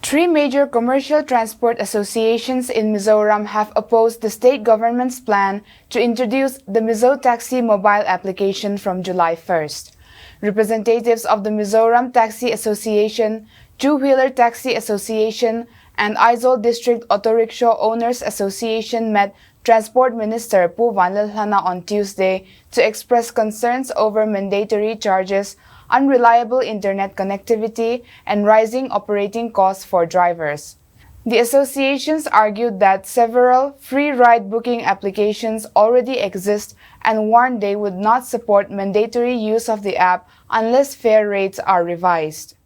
Three major commercial transport associations in Mizoram have opposed the state government's plan to introduce the Mizo Taxi mobile application from July 1st. Representatives of the Mizoram Taxi Association, Two-Wheeler Taxi Association, and Aizawl District Auto Rickshaw Owners Association met Transport Minister Pu Vanlalhana on Tuesday to express concerns over mandatory charges, unreliable internet connectivity, and rising operating costs for drivers. The associations argued that several free ride booking applications already exist and warned they would not support mandatory use of the app unless fare rates are revised.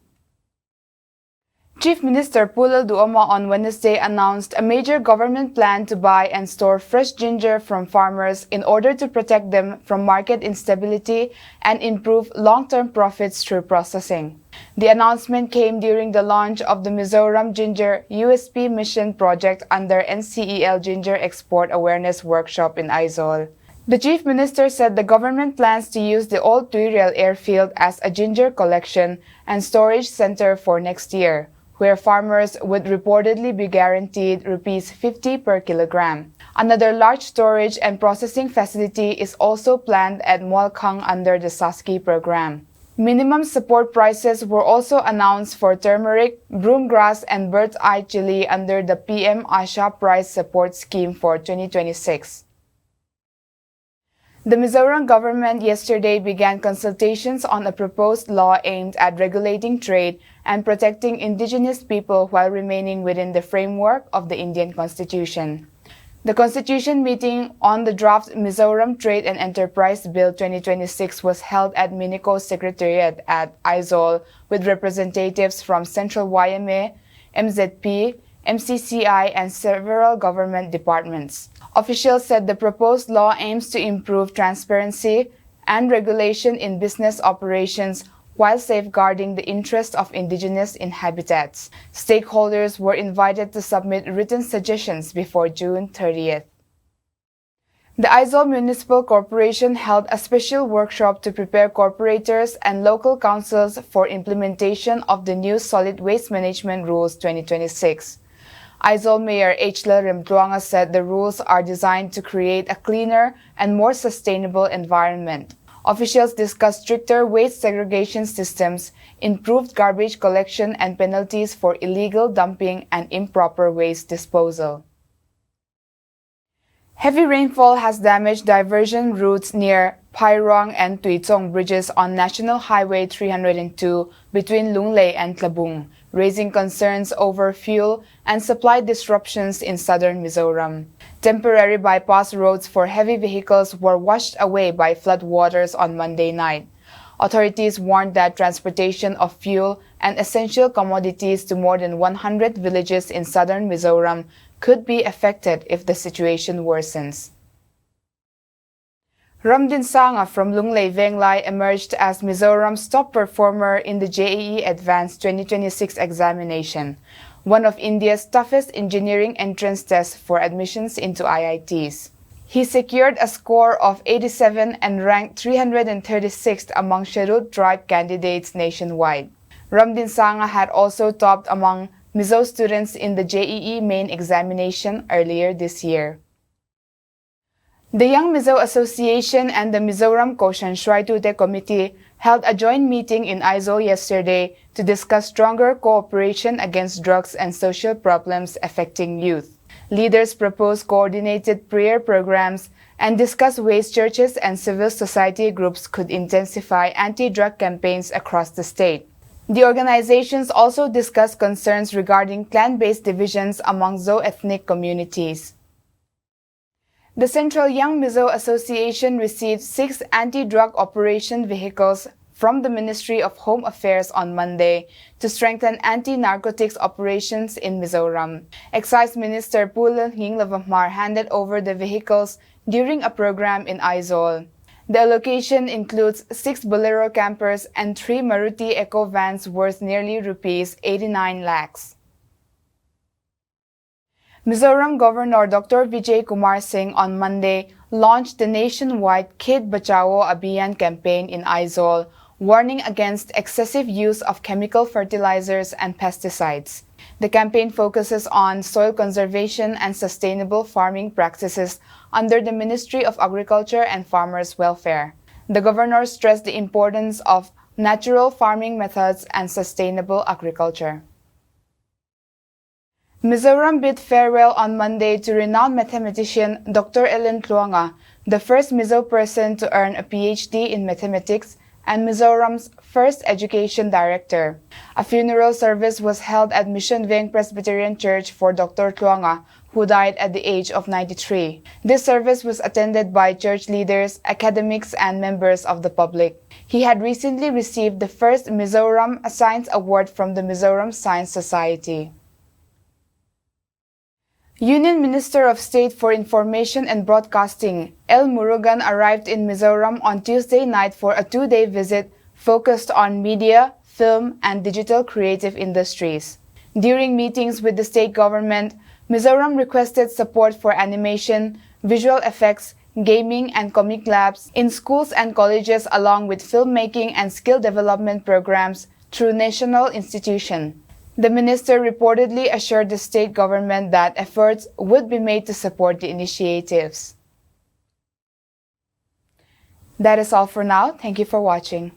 Chief Minister Pulal Duoma on Wednesday announced a major government plan to buy and store fresh ginger from farmers in order to protect them from market instability and improve long-term profits through processing. The announcement came during the launch of the Mizoram Ginger USP Mission project under NCEL Ginger Export Awareness Workshop in Aizawl. The Chief Minister said the government plans to use the old Tuirel airfield as a ginger collection and storage center for next year, where farmers would reportedly be guaranteed Rs 50 per kilogram. Another large storage and processing facility is also planned at Mualkhang under the SASKI program. Minimum support prices were also announced for turmeric, broomgrass, and bird's eye chili under the PM Asha Price Support Scheme for 2026. The Mizoram government yesterday began consultations on a proposed law aimed at regulating trade and protecting indigenous people while remaining within the framework of the Indian Constitution. The Constitution meeting on the draft Mizoram Trade and Enterprise Bill 2026 was held at Minico's Secretariat at Aizawl with representatives from Central YMA, MZP, MCCI, and several government departments. Officials said the proposed law aims to improve transparency and regulation in business operations while safeguarding the interests of indigenous inhabitants. Stakeholders were invited to submit written suggestions before June 30th. The Aizawl Municipal Corporation held a special workshop to prepare corporators and local councils for implementation of the new Solid Waste Management Rules 2026. Aizawl Mayor H.L. Remtuanga said the rules are designed to create a cleaner and more sustainable environment. Officials discussed stricter waste segregation systems, improved garbage collection, and penalties for illegal dumping and improper waste disposal. Heavy rainfall has damaged diversion routes near Pairong and Tuizong bridges on National Highway 302 between Lunglei and Tlabung, raising concerns over fuel and supply disruptions in southern Mizoram. Temporary bypass roads for heavy vehicles were washed away by floodwaters on Monday night. Authorities warned that transportation of fuel and essential commodities to more than 100 villages in southern Mizoram could be affected if the situation worsens. Ramdin Sanga from Lunglei Venglai emerged as Mizoram's top performer in the JEE Advanced 2026 examination, one of India's toughest engineering entrance tests for admissions into IITs. He secured a score of 87 and ranked 336th among scheduled tribe candidates nationwide. Ramdin Sanga had also topped among Mizo students in the JEE main examination earlier this year. The Young Mizo Association and the Mizoram Koshan Shwaitute Committee held a joint meeting in Aizawl yesterday to discuss stronger cooperation against drugs and social problems affecting youth. Leaders proposed coordinated prayer programs and discussed ways churches and civil society groups could intensify anti-drug campaigns across the state. The organizations also discussed concerns regarding clan-based divisions among Zo ethnic communities. The Central Young Mizo Association received 6 anti-drug operation vehicles from the Ministry of Home Affairs on Monday to strengthen anti-narcotics operations in Mizoram. Excise Minister Pulal Lavamar handed over the vehicles during a program in Aizawl. The allocation includes 6 Bolero campers and 3 Maruti Eco vans worth nearly Rs 89 lakhs. Mizoram Governor Dr. Vijay Kumar Singh on Monday launched the nationwide Kid Bachao Abhiyan campaign in Aizawl, warning against excessive use of chemical fertilizers and pesticides. The campaign focuses on soil conservation and sustainable farming practices under the Ministry of Agriculture and Farmers' Welfare. The governor stressed the importance of natural farming methods and sustainable agriculture. Mizoram bid farewell on Monday to renowned mathematician Dr. Ellen Tluanga, the first Mizo person to earn a PhD in mathematics and Mizoram's first education director. A funeral service was held at Mission Veng Presbyterian Church for Dr. Tluanga, who died at the age of 93. This service was attended by church leaders, academics, and members of the public. He had recently received the first Mizoram Science Award from the Mizoram Science Society. Union Minister of State for Information and Broadcasting, L. Murugan, arrived in Mizoram on Tuesday night for a two-day visit focused on media, film, and digital creative industries. During meetings with the state government, Mizoram requested support for animation, visual effects, gaming, and comic labs in schools and colleges, along with filmmaking and skill development programs through national institutions. The minister reportedly assured the state government that efforts would be made to support the initiatives. That is all for now. Thank you for watching.